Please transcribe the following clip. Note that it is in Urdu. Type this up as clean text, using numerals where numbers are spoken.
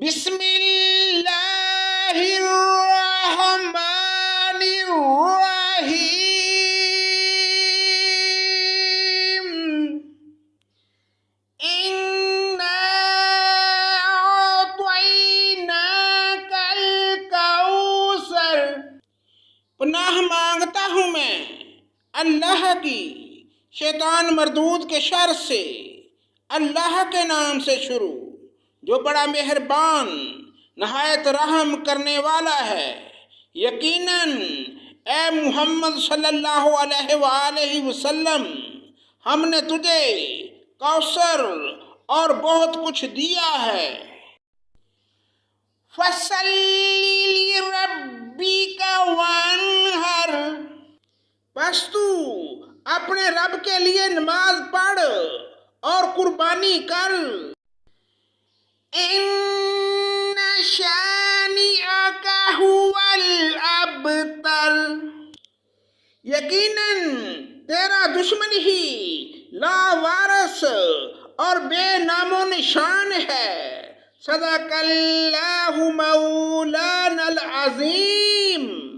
بسم اللہ الرحمن الرحیم انا اعطیناک الکوثر۔ پناہ مانگتا ہوں میں اللہ کی شیطان مردود کے شر سے، اللہ کے نام سے شروع جو بڑا مہربان نہایت رحم کرنے والا ہے۔ یقیناً اے محمد صلی اللہ علیہ وآلہ وسلم ہم نے تجھے کوثر اور بہت کچھ دیا ہے۔ فَصَلِّ لِرَبِّكَ وَانْحَرْ، پس تو اپنے رب کے لیے نماز پڑھ اور قربانی کر۔ إِنَّ شَانِئَكَ هُوَ الْأَبْتَرُ، یقیناً تیرا دشمن ہی لاوارث اور بے نام و نشان ہے۔ صدق اللہ مولانا العظیم۔